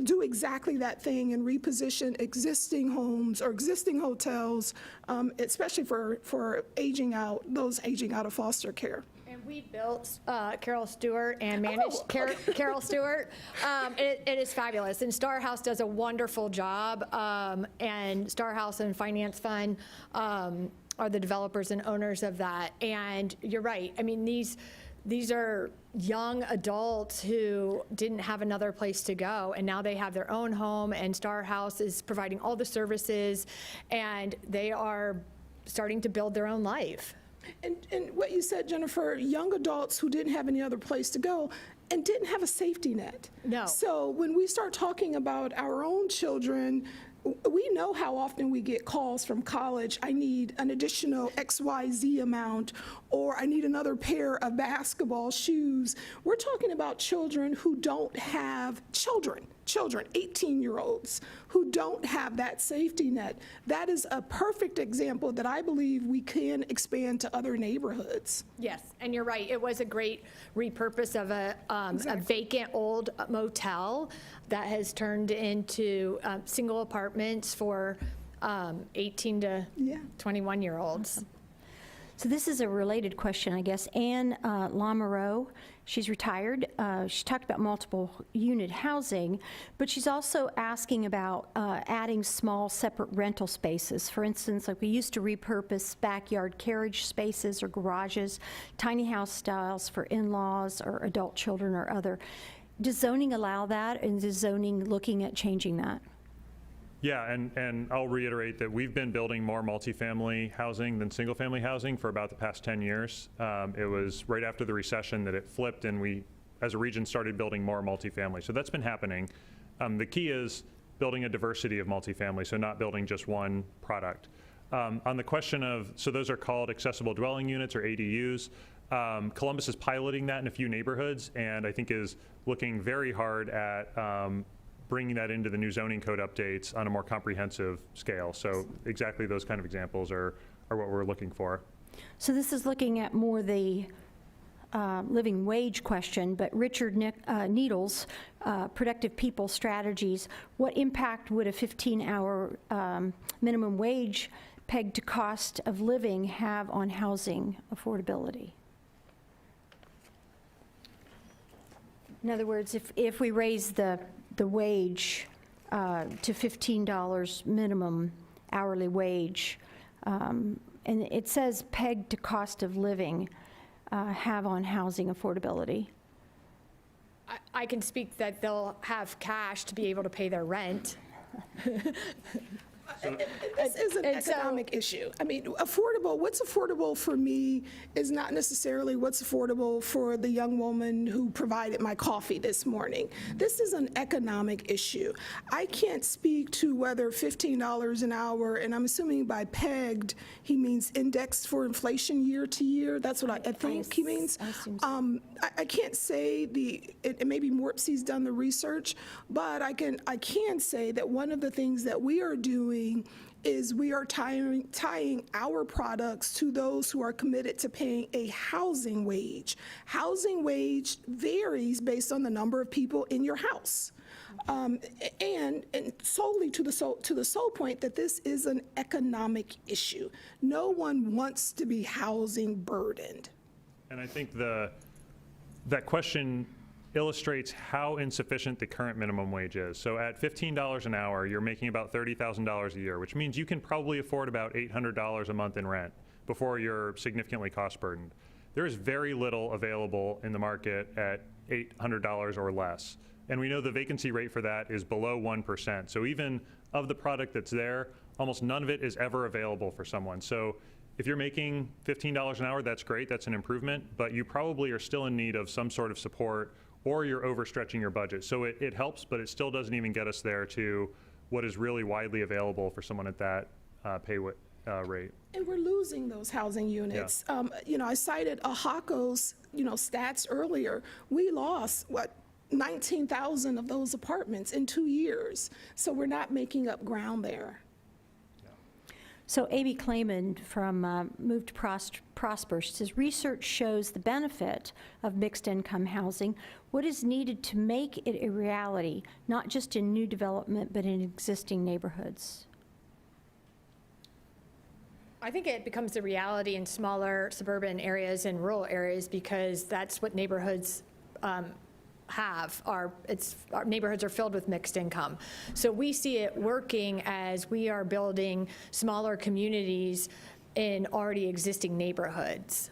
do exactly that thing and reposition existing homes or existing hotels, especially for those aging out of foster care. And we built Carol Stewart and managed Carol Stewart. It is fabulous. And Star House does a wonderful job. And Star House and Finance Fund are the developers and owners of that. And you're right. I mean, these are young adults who didn't have another place to go, and now they have their own home, and Star House is providing all the services, and they are starting to build their own life. And what you said, Jennifer, young adults who didn't have any other place to go and didn't have a safety net. No. So when we start talking about our own children, we know how often we get calls from college, I need an additional XYZ amount, or I need another pair of basketball shoes. We're talking about children who don't have children, 18-year-olds, who don't have that safety net. That is a perfect example that I believe we can expand to other neighborhoods. Yes, and you're right. It was a great repurpose of a vacant old motel that has turned into single apartments for 18 to 21-year-olds. So this is a related question, I guess. Anne Lamoureux, she's retired. She talked about multiple unit housing, but she's also asking about adding small separate rental spaces. For instance, like we used to repurpose backyard carriage spaces or garages, tiny house styles for in-laws or adult children or other. Does zoning allow that, and is zoning looking at changing that? Yeah, and I'll reiterate that we've been building more multifamily housing than single-family housing for about the past 10 years. It was right after the recession that it flipped, and we, as a region, started building more multifamily. So that's been happening. The key is building a diversity of multifamily, so not building just one product. On the question of, so those are called accessible dwelling units or ADUs. Columbus is piloting that in a few neighborhoods, and I think is looking very hard at bringing that into the new zoning code updates on a more comprehensive scale. So exactly those kind of examples are what we're looking for. So this is looking at more the living wage question, but Richard Needles, Productive People Strategies, what impact would a 15-hour minimum wage pegged to cost of living have on housing affordability? In other words, if we raise the wage to $15 minimum hourly wage, and it says pegged to cost of living, have on housing affordability? I can speak that they'll have cash to be able to pay their rent. This is an economic issue. I mean, affordable, what's affordable for me is not necessarily what's affordable for the young woman who provided my coffee this morning. This is an economic issue. I can't speak to whether $15 an hour, and I'm assuming by pegged, he means indexed for inflation year to year. That's what I think he means. I can't say maybe MORPC's done the research, but I can say that one of the things that we are doing is we are tying our products to those who are committed to paying a housing wage. Housing wage varies based on the number of people in your house. And solely to the sole point that this is an economic issue. No one wants to be housing burdened. And I think that question illustrates how insufficient the current minimum wage is. So at $15 an hour, you're making about $30,000 a year, which means you can probably afford about $800 a month in rent before you're significantly cost burdened. There is very little available in the market at $800 or less. And we know the vacancy rate for that is below 1%. So even of the product that's there, almost none of it is ever available for someone. So if you're making $15 an hour, that's great, that's an improvement, but you probably are still in need of some sort of support, or you're overstretching your budget. So it helps, but it still doesn't even get us there to what is really widely available for someone at that pay rate. And we're losing those housing units. Yeah. I cited AHACO's, stats earlier. We lost, 19,000 of those apartments in 2 years. So we're not making up ground there. So Amy Clayman from Move to Prosper says, research shows the benefit of mixed income housing. What is needed to make it a reality, not just in new development, but in existing neighborhoods? I think it becomes a reality in smaller suburban areas and rural areas because that's what neighborhoods have. Our neighborhoods are filled with mixed income. So we see it working as we are building smaller communities in already existing neighborhoods.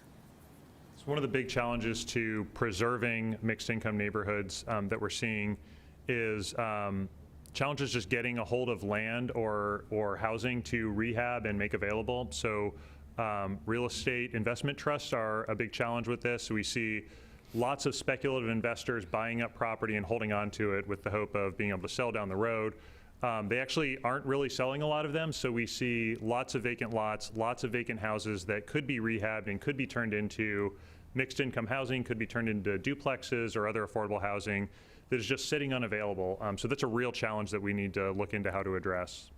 So one of the big challenges to preserving mixed income neighborhoods that we're seeing is challenge is just getting a hold of land or housing to rehab and make available. So real estate investment trusts are a big challenge with this. We see lots of speculative investors buying up property and holding on to it with the hope of being able to sell down the road. They actually aren't really selling a lot of them, so we see lots of vacant lots, lots of vacant houses that could be rehabbed and could be turned into mixed income housing, could be turned into duplexes or other affordable housing that is just sitting unavailable. So that's a real challenge that we need to look into how to address.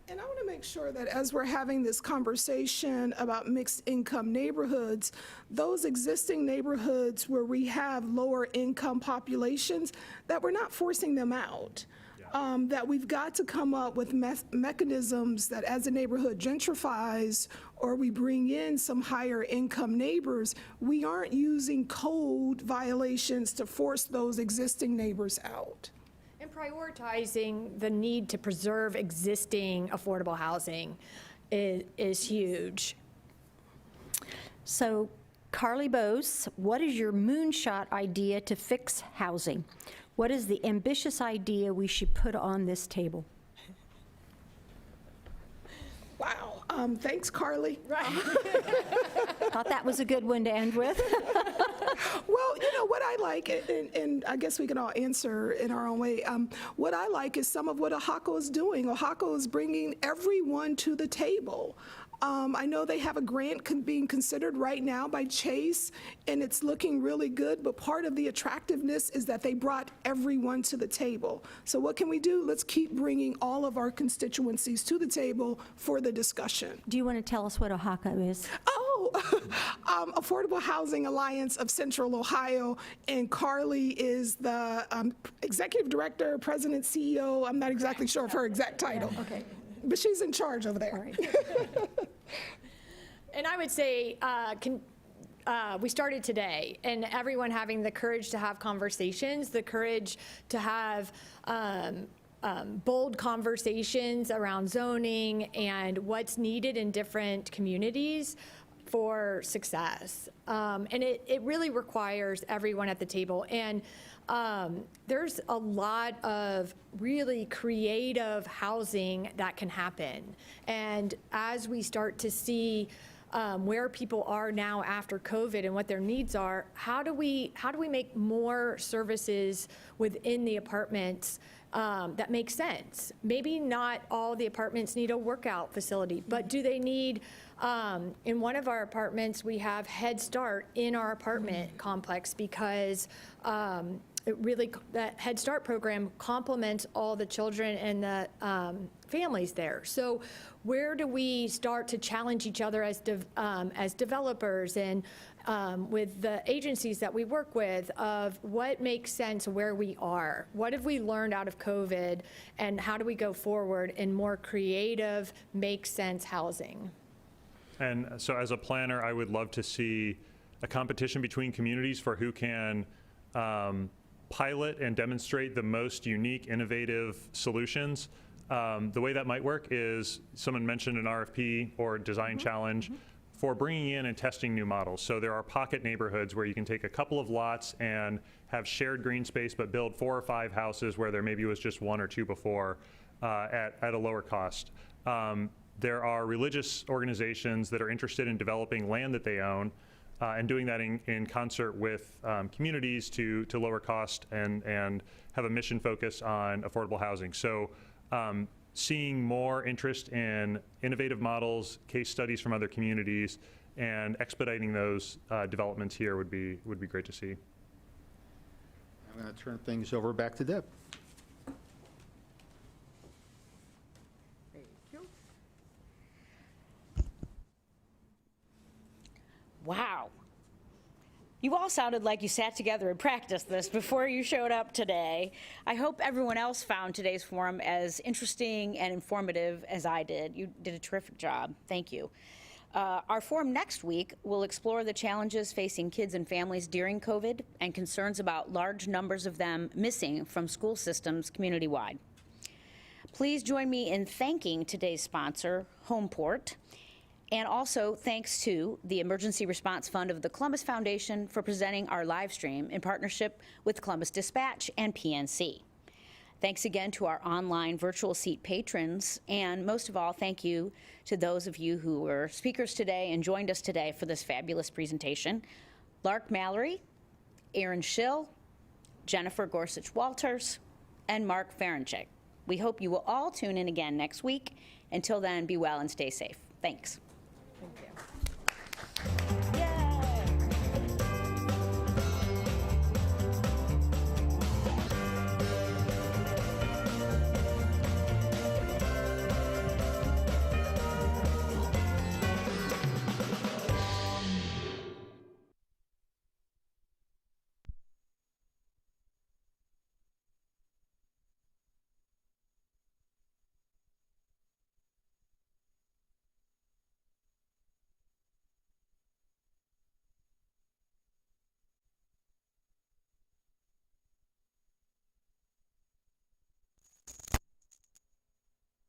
And I want to make sure that as we're having this conversation about mixed income neighborhoods, those existing neighborhoods where we have lower income populations, that we're not forcing them out. That we've got to come up with mechanisms that as a neighborhood gentrifies or we bring in some higher income neighbors, we aren't using code violations to force those existing neighbors out. And prioritizing the need to preserve existing affordable housing is huge. So, Carly Bose, what is your moonshot idea to fix housing? What is the ambitious idea we should put on this table? Wow, thanks, Carly. Right. Thought that was a good one to end with. Well, you know, what I like, and I guess we can all answer in our own way, what I like is some of what Oaxaca is doing. Oaxaca is bringing everyone to the table. I know they have a grant being considered right now by Chase, and it's looking really good, but part of the attractiveness is that they brought everyone to the table. So what can we do? Let's keep bringing all of our constituencies to the table for the discussion. Do you want to tell us what Oaxaca is? Oh, Affordable Housing Alliance of Central Ohio, and Carly is the executive director, president, CEO. I'm not exactly sure of her exact title. Yeah, okay. But she's in charge over there. Right. And I would say we started today, and everyone having the courage to have conversations, the courage to have bold conversations around zoning and what's needed in different communities for success. And it really requires everyone at the table. And there's a lot of really creative housing that can happen. And as we start to see where people are now after COVID and what their needs are, how do we make more services within the apartments that make sense? Maybe not all the apartments need a workout facility, but do they need, in one of our apartments, we have Head Start in our apartment complex because that Head Start program complements all the children and the families there. So where do we start to challenge each other as developers and with the agencies that we work with of what makes sense where we are? What have we learned out of COVID, and how do we go forward in more creative, make sense housing? And so as a planner, I would love to see a competition between communities for who can pilot and demonstrate the most unique, innovative solutions. The way that might work is someone mentioned an RFP or design challenge for bringing in and testing new models. So there are pocket neighborhoods where you can take a couple of lots and have shared green space, but build 4 or 5 houses where there maybe was just 1 or 2 before at a lower cost. There are religious organizations that are interested in developing land that they own and doing that in concert with communities to lower cost and have a mission focus on affordable housing. So seeing more interest in innovative models, case studies from other communities, and expediting those developments here would be great to see. I'm going to turn things over back to Deb. Wow. You all sounded like you sat together and practiced this before you showed up today. I hope everyone else found today's forum as interesting and informative as I did. You did a terrific job. Thank you. Our forum next week will explore the challenges facing kids and families during COVID and concerns about large numbers of them missing from school systems community-wide. Please join me in thanking today's sponsor, Homeport. And also thanks to the Emergency Response Fund of the Columbus Foundation for presenting our live stream in partnership with Columbus Dispatch and PNC. Thanks again to our online virtual seat patrons, and most of all, thank you to those of you who were speakers today and joined us today for this fabulous presentation. Lark Mallory, Aaron Schill, Jennifer Gorsuch Walters, and Mark Ferenchik. We hope you will all tune in again next week. Until then, be well and stay safe. Thanks. Thank you.